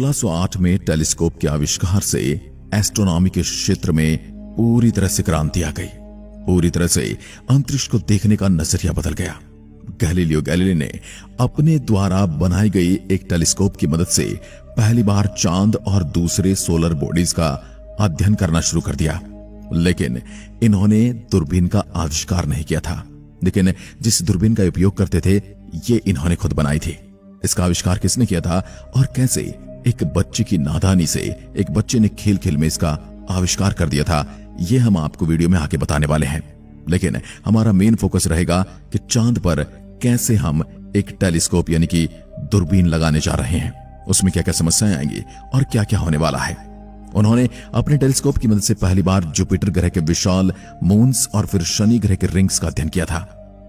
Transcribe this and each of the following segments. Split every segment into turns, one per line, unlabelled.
1608 में टेलीस्कोप के आविष्कार से एस्ट्रोनॉमी के क्षेत्र में पूरी तरह से क्रांति आ गई। पूरी तरह से अंतरिक्ष को देखने का नजरिया बदल गया। गैलीलियो गैलीली ने अपने द्वारा बनाई गई एक टेलीस्कोप की मदद से पहली बार चांद और दूसरे सोलर बॉडीज का अध्ययन करना शुरू कर दिया। लेकिन इन्होंने दूरबीन का आविष्कार नहीं किया था, लेकिन जिस दूरबीन का उपयोग करते थे ये इन्होंने खुद बनाई थी। इसका आविष्कार किसने किया था और कैसे एक बच्चे की नादानी से एक बच्चे ने खेल खेल में इसका आविष्कार कर दिया था, ये हम आपको वीडियो में आगे बताने वाले हैं। लेकिन हमारा मेन फोकस रहेगा कि चांद पर कैसे हम एक टेलीस्कोप यानी कि दूरबीन लगाने जा रहे हैं, उसमें क्या क्या समस्याएं आएंगी और क्या क्या होने वाला है। उन्होंने अपने टेलीस्कोप की मदद से पहली बार जुपिटर ग्रह के विशाल मून्स और फिर शनि ग्रह के रिंग्स का अध्ययन किया था।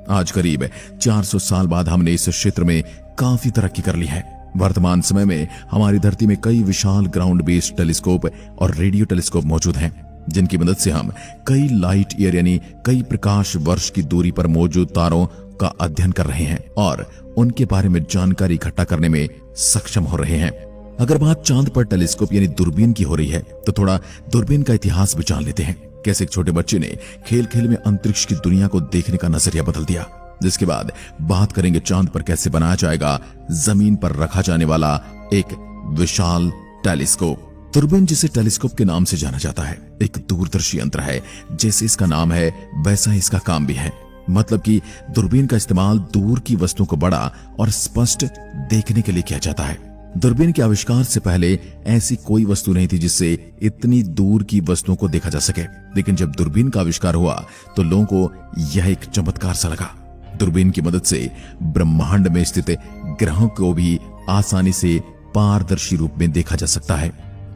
आज करीब 400 साल बाद हमने इस क्षेत्र में काफी तरक्की कर ली है। वर्तमान समय में हमारी धरती में कई विशाल ग्राउंड बेस्ड टेलीस्कोप और रेडियो टेलीस्कोप मौजूद हैं, जिनकी मदद से हम कई लाइट ईयर यानी कई प्रकाश वर्ष की दूरी पर मौजूद तारों का अध्ययन कर रहे हैं और उनके बारे में जानकारी इकट्ठा करने में सक्षम हो रहे हैं। अगर बात चांद पर टेलीस्कोप यानी दूरबीन की हो रही है तो थोड़ा दूरबीन का इतिहास भी जान लेते हैं। कैसे एक छोटे बच्चे ने खेल खेल में अंतरिक्ष की दुनिया को देखने का नजरिया बदल दिया। जिसके बाद बात करेंगे चांद पर कैसे बनाया जाएगा जमीन पर रखा जाने वाला एक विशाल टेलीस्कोप। दूरबीन, जिसे टेलीस्कोप के नाम से जाना जाता है, एक दूरदर्शी यंत्र है। जैसे इसका नाम है वैसा ही इसका काम भी है। मतलब कि दूरबीन का इस्तेमाल दूर की वस्तुओं को बड़ा और स्पष्ट देखने के लिए किया जाता है। दूरबीन के आविष्कार से पहले ऐसी कोई वस्तु नहीं थी जिससे इतनी दूर की वस्तुओं को देखा जा सके। लेकिन जब दूरबीन का आविष्कार हुआ तो लोगों को यह एक चमत्कार सा लगा। दूरबीन की मदद से ब्रह्मांड में स्थित ग्रहों को भी आसानी से पारदर्शी रूप में देखा जा सकता है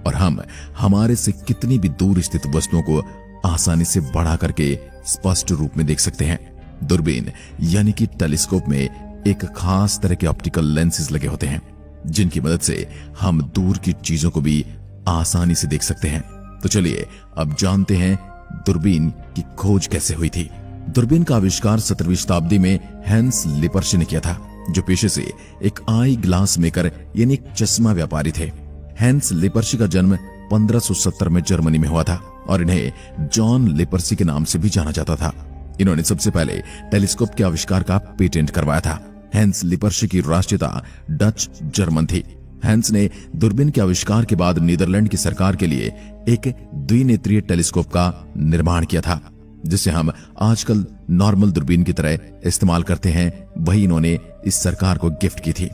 और हम हमारे से कितनी भी दूर स्थित वस्तुओं को आसानी से बढ़ा करके स्पष्ट रूप में देख सकते हैं। दूरबीन यानी कि टेलीस्कोप में एक खास तरह के ऑप्टिकल लेंसेज लगे होते हैं, जिनकी मदद से हम दूर की चीजों को भी आसानी से देख सकते हैं। तो चलिए अब जानते हैं दूरबीन की खोज कैसे हुई थी। दूरबीन का आविष्कार 17वीं शताब्दी में हैंस लिपर्शी ने किया था, जो पेशे से एक आई ग्लास मेकर यानी एक चश्मा व्यापारी थे। हैंस लिपर्शी का जन्म 1570 में जर्मनी में हुआ था और इन्हें जॉन लिपर्सी के नाम से भी जाना जाता था। इन्होंने सबसे पहले टेलीस्कोप के आविष्कार का पेटेंट करवाया था। हैंस लिपर्शी की राष्ट्रीयता डच जर्मन थी। हैंस ने दूरबीन के आविष्कार के बाद नीदरलैंड की सरकार के लिए एक द्विनेत्रीय टेलीस्कोप का निर्माण किया था, जिसे हम आजकल नॉर्मल दूरबीन की तरह इस्तेमाल करते हैं। वही इन्होंने इस सरकार को गिफ्ट की थी।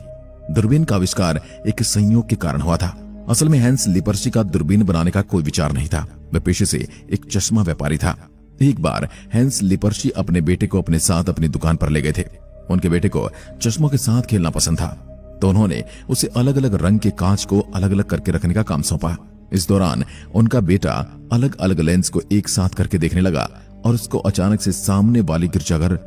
दूरबीन का आविष्कार एक संयोग के कारण हुआ था। असल में हैंस लिपर्सी का दूरबीन बनाने का कोई विचार नहीं था। वह पेशे से एक चश्मा व्यापारी था। एक बार हैंस लिपर्सी अपने बेटे को अपने साथ अपनी दुकान पर ले गए थे। उनके बेटे को चश्मों के साथ खेलना पसंद था, तो उन्होंने उसे अलग अलग रंग के कांच को अलग अलग करके रखने का काम सौंपा। इस दौरान उनका बेटा अलग अलग लेंस को एक साथ करके देखने लगा और उसको अचानक से सामने वाली गिरजाघर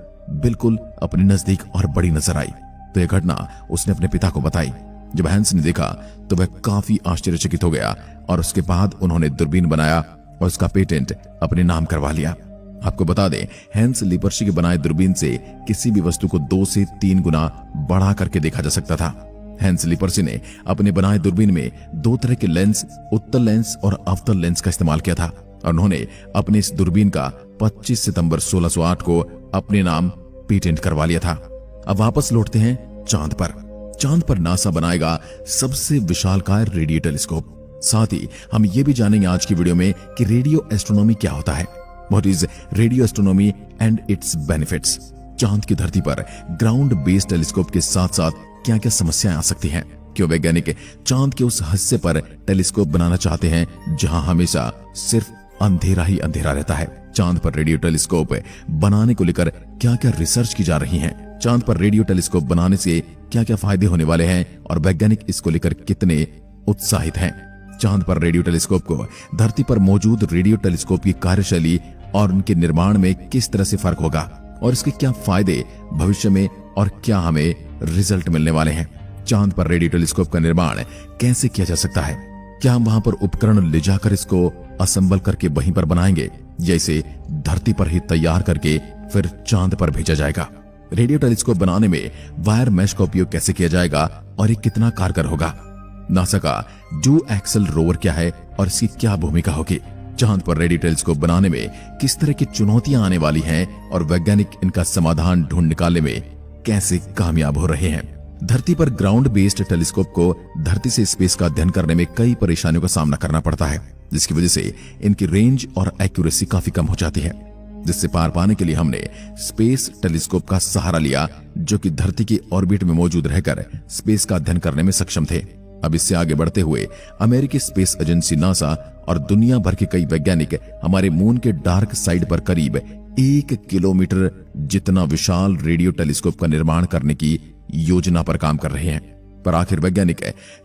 बिल्कुल अपने नजदीक और बड़ी नजर आई। तो यह घटना उसने अपने पिता को बताई। जब हैंस ने देखा तो वह काफी आश्चर्यचकित हो गया और उसके बाद उन्होंने दूरबीन बनाया और उसका पेटेंट अपने नाम करवा लिया। आपको बता दें, हैंस लिपर्शी के बनाए दूरबीन से किसी भी वस्तु को 2 से 3 गुना बढ़ा करके देखा जा सकता था। हैंस लिपर्शी ने अपने बनाए दूरबीन में 2 तरह के लेंस, उत्तल लेंस और अवतल लेंस का इस्तेमाल किया था और उन्होंने अपने इस दूरबीन का 25 सितंबर 1608 को अपने नाम पेटेंट करवा लिया था। अब वापस लौटते हैं चांद पर। चांद पर नासा बनाएगा सबसे विशालकाय रेडियो टेलीस्कोप। साथ ही हम ये भी जानेंगे आज की वीडियो में कि रेडियो एस्ट्रोनॉमी क्या होता है। What is radio astronomy and it's benefits. चांद की धरती पर ग्राउंड बेस्ड टेलीस्कोप के साथ साथ क्या क्या समस्याएं आ सकती हैं। क्यों वैज्ञानिक चांद के उस हिस्से पर टेलीस्कोप बनाना चाहते हैं जहां हमेशा सिर्फ अंधेरा ही अंधेरा रहता है। चांद पर रेडियो टेलीस्कोप बनाने को लेकर क्या क्या रिसर्च की जा रही है। चांद पर रेडियो टेलीस्कोप बनाने से क्या क्या फायदे होने वाले हैं और वैज्ञानिक इसको लेकर कितने उत्साहित हैं। चांद पर रेडियो टेलीस्कोप को धरती पर मौजूद रेडियो टेलीस्कोप की कार्यशैली और उनके निर्माण में किस तरह से फर्क होगा और इसके क्या फायदे भविष्य में और क्या हमें रिजल्ट मिलने वाले हैं। चांद पर रेडियो टेलीस्कोप का निर्माण कैसे किया जा सकता है। क्या हम वहां पर उपकरण ले जाकर इसको असेंबल करके वहीं पर बनाएंगे या इसे धरती पर ही तैयार करके फिर चांद पर भेजा जाएगा। रेडियो टेलीस्कोप बनाने में वायर मैश का उपयोग कैसे किया जाएगा और ये कितना कारगर होगा। नासा का डू एक्सल रोवर क्या है और इसकी क्या भूमिका होगी, चांद पर रेडियो टेलीस्कोप बनाने में किस तरह की चुनौतियां आने वाली हैं और वैज्ञानिक इनका समाधान ढूंढ निकालने में कैसे कामयाब हो रहे हैं। धरती पर ग्राउंड बेस्ड टेलीस्कोप को धरती से स्पेस का अध्ययन करने में कई परेशानियों का सामना करना पड़ता है, जिसकी वजह से इनकी रेंज और एक्यूरेसी काफी कम हो जाती है, जिससे पार पाने के लिए हमने स्पेस टेलीस्कोप का सहारा लिया, जो कि धरती की ऑर्बिट में मौजूद रहकर स्पेस का अध्ययन करने में सक्षम थे। अब इससे आगे बढ़ते हुए अमेरिकी स्पेस एजेंसी नासा और दुनिया भर के कई वैज्ञानिक हमारे मून के डार्क साइड पर करीब 1 किलोमीटर जितना विशाल रेडियो टेलीस्कोप का निर्माण करने की योजना पर काम कर रहे हैं। पर आखिर वैज्ञानिक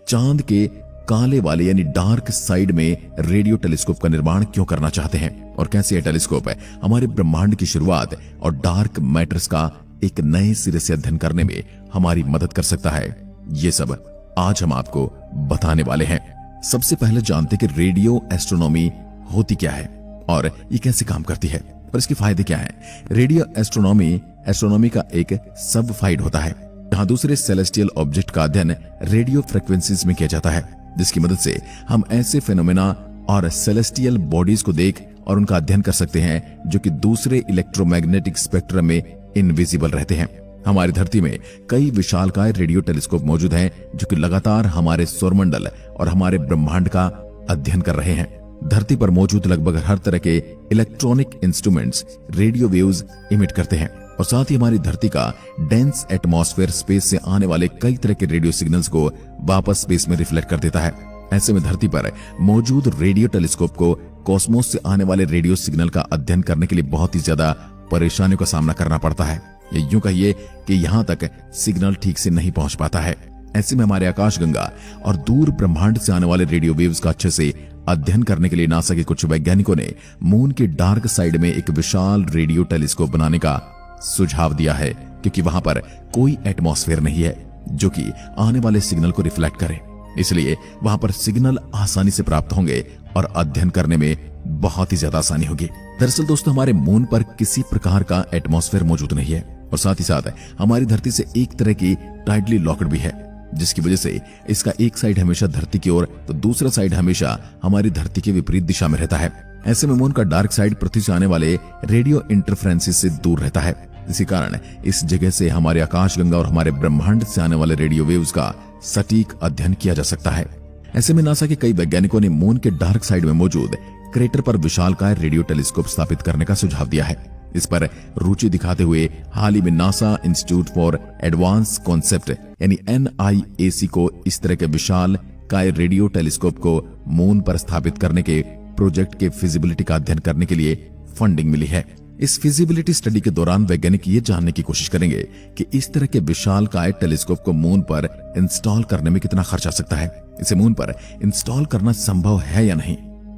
चांद के काले वाले यानी डार्क साइड में रेडियो टेलीस्कोप का निर्माण क्यों करना चाहते हैं और कैसे यह टेलीस्कोप हमारे ब्रह्मांड की शुरुआत और डार्क मैटर्स का एक नए सिरे से अध्ययन करने में हमारी मदद कर सकता है, ये सब आज हम आपको बताने वाले हैं। सबसे पहले जानते कि रेडियो एस्ट्रोनॉमी होती क्या है और ये कैसे काम करती है और इसके फायदे क्या हैं। रेडियो एस्ट्रोनॉमी का एक सब फाइड होता है, जहां दूसरे सेलेस्टियल ऑब्जेक्ट का अध्ययन रेडियो फ्रिक्वेंसीज में किया जाता है, जिसकी मदद से हम ऐसे फेनोमेना और सेलेस्टियल बॉडीज को देख और उनका अध्ययन कर सकते हैं जो कि दूसरे इलेक्ट्रोमैग्नेटिक स्पेक्ट्रम में इनविजिबल रहते हैं। हमारी धरती में कई विशालकाय रेडियो टेलीस्कोप मौजूद हैं जो कि लगातार हमारे सौरमंडल और हमारे ब्रह्मांड का अध्ययन कर रहे हैं। धरती पर मौजूद लगभग हर तरह के electronic instruments radio waves emit करते हैं और साथ ही हमारी धरती का डेंस एटमॉस्फेयर स्पेस से आने वाले कई तरह के रेडियो सिग्नल्स को वापस स्पेस में रिफ्लेक्ट कर देता है। ऐसे में धरती पर मौजूद रेडियो टेलीस्कोप को कॉस्मोस से आने वाले रेडियो सिग्नल का अध्ययन करने के लिए बहुत ही ज्यादा परेशानियों का सामना करना पड़ता है। ये यूं कहिए कि यहां तक सिग्नल ठीक से नहीं पहुंच पाता है। ऐसे में हमारे आकाशगंगा और दूर ब्रह्मांड से आने वाले रेडियो वेव्स का अच्छे से अध्ययन करने के लिए नासा के कुछ वैज्ञानिकों ने मून के डार्क साइड में एक विशाल रेडियो टेलीस्कोप बनाने का सुझाव दिया है, क्योंकि वहां पर कोई एटमॉस्फेयर नहीं है जो कि आने वाले सिग्नल को रिफ्लेक्ट करे। इसलिए वहां पर सिग्नल आसानी से प्राप्त होंगे और अध्ययन करने में बहुत ही ज्यादा आसानी होगी। दरअसल दोस्तों, हमारे मून पर किसी प्रकार का एटमॉस्फेयर मौजूद नहीं है और साथ ही साथ हमारी धरती से एक तरह की टाइटली लॉक्ड भी है, जिसकी वजह से इसका एक साइड हमेशा धरती की ओर तो दूसरा साइड हमेशा हमारी धरती के विपरीत दिशा में रहता है। ऐसे में मून का डार्क साइड पृथ्वी से आने वाले रेडियो इंटरफ्रेंसेस से दूर रहता है। इसी कारण इस जगह से हमारे आकाशगंगा और हमारे ब्रह्मांड से आने वाले रेडियो वेव्स का सटीक अध्ययन किया जा सकता है। ऐसे में नासा के कई वैज्ञानिकों ने मून के डार्क साइड में मौजूद क्रेटर पर विशालकाय रेडियो टेलीस्कोप स्थापित करने का सुझाव दिया है। इस पर रुचि दिखाते हुए हाल ही में NASA institute for advance concept यानी NIAC को इस तरह के विशाल काय रेडियो टेलीस्कोप को मून पर स्थापित करने के प्रोजेक्ट के फिजिबिलिटी का अध्ययन करने के लिए फंडिंग मिली है। इस फिजिबिलिटी स्टडी के दौरान वैज्ञानिक ये जानने की कोशिश करेंगे कि इस तरह के विशालकाय टेलीस्कोप को मून पर इंस्टॉल करने में कितना खर्च आ सकता है, इसे मून पर इंस्टॉल करना संभव है या नहीं,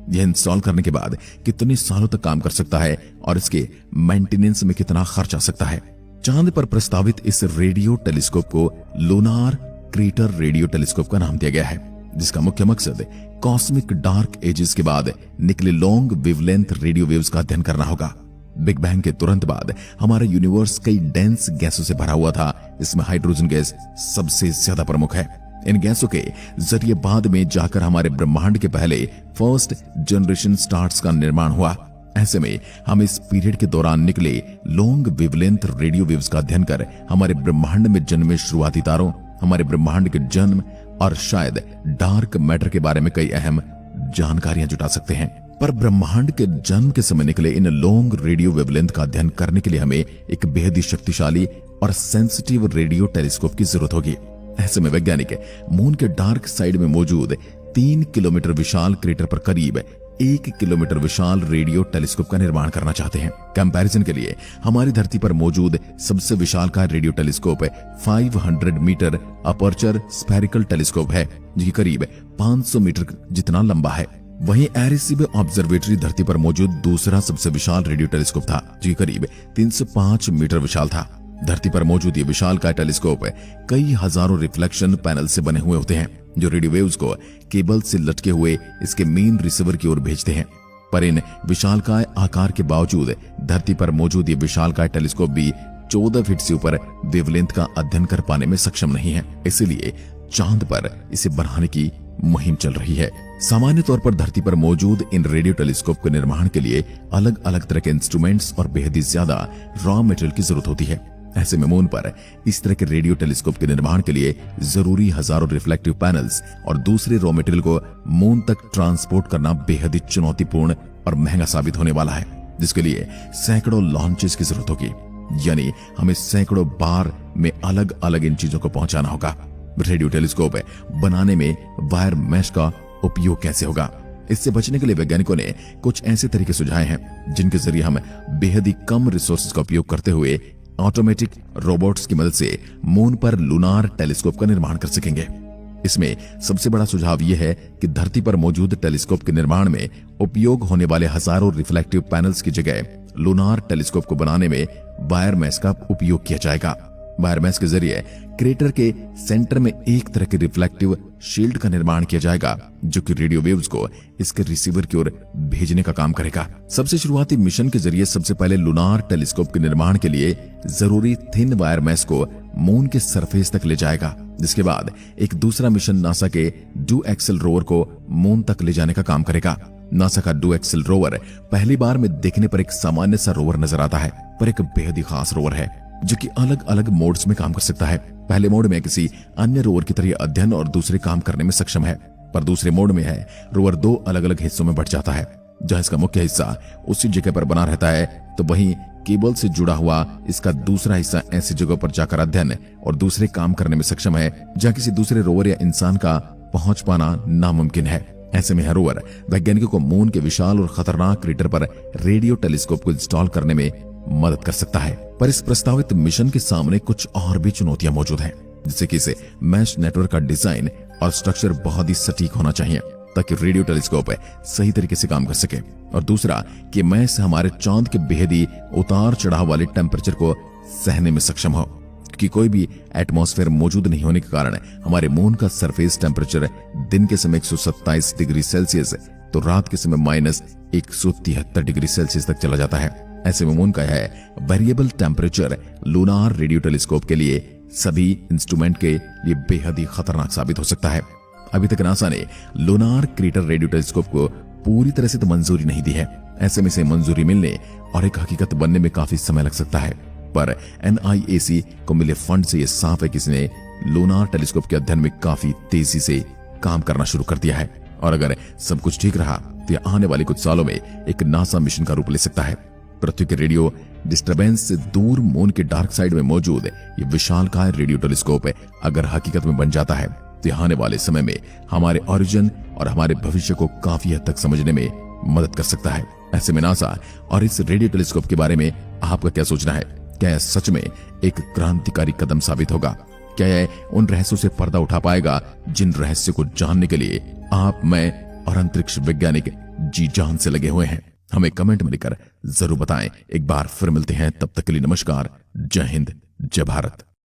यह इंस्टॉल करने के बाद कितने सालों तक काम कर सकता है और इसके मेंटेनेंस में कितना खर्च आ सकता है। चांद पर प्रस्तावित इस रेडियो टेलीस्कोप को लूनार क्रेटर रेडियो टेलीस्कोप का नाम दिया गया है, जिसका मुख्य मकसद कॉस्मिक डार्क एजेस के बाद निकले लॉन्ग वेवलेंथ रेडियो वेव्स का अध्ययन करना होगा। बिग बैंग के तुरंत बाद हमारा यूनिवर्स कई डेंस गैसों से भरा हुआ था, इसमें हाइड्रोजन गैस सबसे ज्यादा प्रमुख है। इन गैसों के जरिए बाद में जाकर हमारे ब्रह्मांड के पहले फर्स्ट जनरेशन स्टार्स का निर्माण हुआ। ऐसे में हम इस पीरियड के दौरान निकले लॉन्ग वेवलेंथ रेडियो वेव्स का अध्ययन कर हमारे ब्रह्मांड में जन्मे शुरुआती तारों, हमारे ब्रह्मांड के जन्म और शायद डार्क मैटर के बारे में कई अहम जानकारियां जुटा सकते हैं। पर ब्रह्मांड के जन्म के समय निकले इन लॉन्ग रेडियो वेवलेंथ का अध्ययन करने के लिए हमें एक बेहद ही शक्तिशाली और सेंसिटिव रेडियो टेलीस्कोप की जरूरत होगी। ऐसे में वैज्ञानिक मून के डार्क साइड में मौजूद 3 किलोमीटर विशाल क्रेटर पर करीब 1 किलोमीटर विशाल रेडियो टेलीस्कोप का निर्माण करना चाहते हैं। कंपैरिजन के लिए हमारी धरती पर मौजूद सबसे विशालकाय radio telescope 500 metre aperture spherical telescope है, जो करीब 500 मीटर जितना लंबा है। वहीं एरेसीबे ऑब्जर्वेटरी धरती पर मौजूद दूसरा सबसे विशाल रेडियो टेलीस्कोप था, जो करीब 305 मीटर विशाल था। धरती पर मौजूद ये विशालकाय टेलीस्कोप कई हजारों रिफ्लेक्शन पैनल से बने हुए होते हैं, जो रेडियो वेव्स को केबल से लटके हुए इसके मेन रिसीवर की ओर भेजते हैं। पर इन विशालकाय आकार के बावजूद धरती पर मौजूद ये विशालकाय टेलीस्कोप भी 14 फीट से ऊपर वेवलेंथ का अध्ययन कर पाने में सक्षम नहीं है। इसलिए चांद पर इसे बनाने की मुहिम चल रही है। सामान्य तौर पर धरती पर मौजूद इन रेडियो टेलीस्कोप के निर्माण के लिए अलग अलग तरह के इंस्ट्रूमेंट्स और बेहद ही ज्यादा रॉ मटेरियल की जरूरत होती है। ऐसे में मून पर इस तरह के रेडियो टेलीस्कोप के निर्माण के लिए जरूरी हजारों रिफ्लेक्टिव पैनल्स और दूसरे रॉ मटेरियल को मून तक ट्रांसपोर्ट करना बेहद ही चुनौतीपूर्ण और महंगा साबित होने वाला है, जिसके लिए सैकड़ों लॉन्चेस की जरूरत होगी। यानी हमें सैकड़ों बार में अलग अलग इन चीजों को पहुंचाना होगा। रेडियो टेलीस्कोप बनाने में वायर मैश का उपयोग कैसे होगा? इससे बचने के लिए वैज्ञानिकों ने कुछ ऐसे तरीके सुझाए हैं जिनके जरिए हम बेहद ही कम रिसोर्सेज का उपयोग करते हुए ऑटोमेटिक रोबोट्स की मदद से मून पर लूनार टेलीस्कोप का निर्माण कर सकेंगे। इसमें सबसे बड़ा सुझाव यह है कि धरती पर मौजूद टेलीस्कोप के निर्माण में उपयोग होने वाले हजारों रिफ्लेक्टिव पैनल्स की जगह लूनार टेलीस्कोप को बनाने में वायर मैश का उपयोग किया जाएगा। वायर मैश के जरिए क्रेटर के सेंटर में एक तरह के रिफ्लेक्टिव शील्ड का निर्माण किया जाएगा, जो कि रेडियो वेव्स को इसके रिसीवर की ओर भेजने का काम करेगा। सबसे शुरुआती मिशन के जरिए सबसे पहले लूनार टेलीस्कोप के निर्माण के लिए जरूरी थिन वायर मैश को मून के सरफेस तक ले जाएगा, जिसके बाद एक दूसरा मिशन नासा के डू एक्सेल रोवर को मून तक ले जाने का काम करेगा। नासा का डू एक्सेल रोवर पहली बार में देखने पर एक सामान्य सा रोवर नजर आता है, पर एक बेहद ही खास रोवर है जो कि अलग अलग मोड्स में काम कर सकता है। पहले मोड में किसी अन्य रोवर की तरह अध्ययन और दूसरे काम करने में सक्षम है, पर दूसरे मोड में है रोवर दो अलग अलग हिस्सों में बंट जाता है। जहां इसका मुख्य हिस्सा उसी जगह पर बना रहता है, तो वहीं केबल से जुड़ा हुआ इसका दूसरा हिस्सा ऐसी जगह पर जाकर अध्ययन और दूसरे काम करने में सक्षम है जहां किसी दूसरे रोवर या इंसान का पहुंच पाना नामुमकिन है। ऐसे में हर रोवर वैज्ञानिकों को मून के विशाल और खतरनाक क्रेटर पर रेडियो टेलीस्कोप को इंस्टॉल करने में मदद कर सकता है। पर इस प्रस्तावित मिशन के सामने कुछ और भी चुनौतियां मौजूद हैं, जिससे कि इसे मैश नेटवर्क का डिजाइन और स्ट्रक्चर बहुत ही सटीक होना चाहिए ताकि रेडियो टेलीस्कोप सही तरीके से काम कर सके, और दूसरा कि मैश हमारे चांद के बेहद ही उतार चढ़ाव वाले टेम्परेचर को सहने में सक्षम हो, कि कोई भी एटमॉस्फेयर मौजूद नहीं होने के कारण हमारे मून का सरफेस टेम्परेचर दिन के समय 127 डिग्री सेल्सियस तो रात के समय -173 डिग्री सेल्सियस तक चला जाता है। ऐसे में मून का है variable temperature lunar radio telescope के लिए सभी इंस्ट्रूमेंट के लिए बेहद ही खतरनाक साबित हो सकता है। अभी तक नासा ने लूनार क्रेटर रेडियो टेलीस्कोप को पूरी तरह से तो मंजूरी नहीं दी है। ऐसे में से मंजूरी मिलने और एक हकीकत बनने में काफी समय लग सकता है, पर NIAC को मिले फंड से यह साफ है कि इसने लूनार टेलीस्कोप के अध्ययन में काफी तेजी से काम करना शुरू कर दिया है, और अगर सब कुछ ठीक रहा तो यह आने वाले कुछ सालों में एक नासा मिशन का रूप ले सकता है। पृथ्वी के रेडियो डिस्टरबेंस से दूर मून के डार्क साइड में मौजूद ये विशालकाय रेडियो टेलीस्कोप अगर हकीकत में बन जाता है तो आने वाले समय में हमारे ओरिजिन और हमारे भविष्य को काफी हद तक समझने में मदद कर सकता है। ऐसे में नासा और इस रेडियो टेलीस्कोप के बारे में आपका क्या सोचना है? क्या यह सच में एक क्रांतिकारी कदम साबित होगा? क्या यह उन रहस्यों से पर्दा उठा पाएगा जिन रहस्यों को जानने के लिए आप, मैं और अंतरिक्ष वैज्ञानिक जी जान से लगे हुए हैं? हमें कमेंट में लिखकर जरूर बताएं। एक बार फिर मिलते हैं, तब तक के लिए नमस्कार, जय हिंद, जय भारत।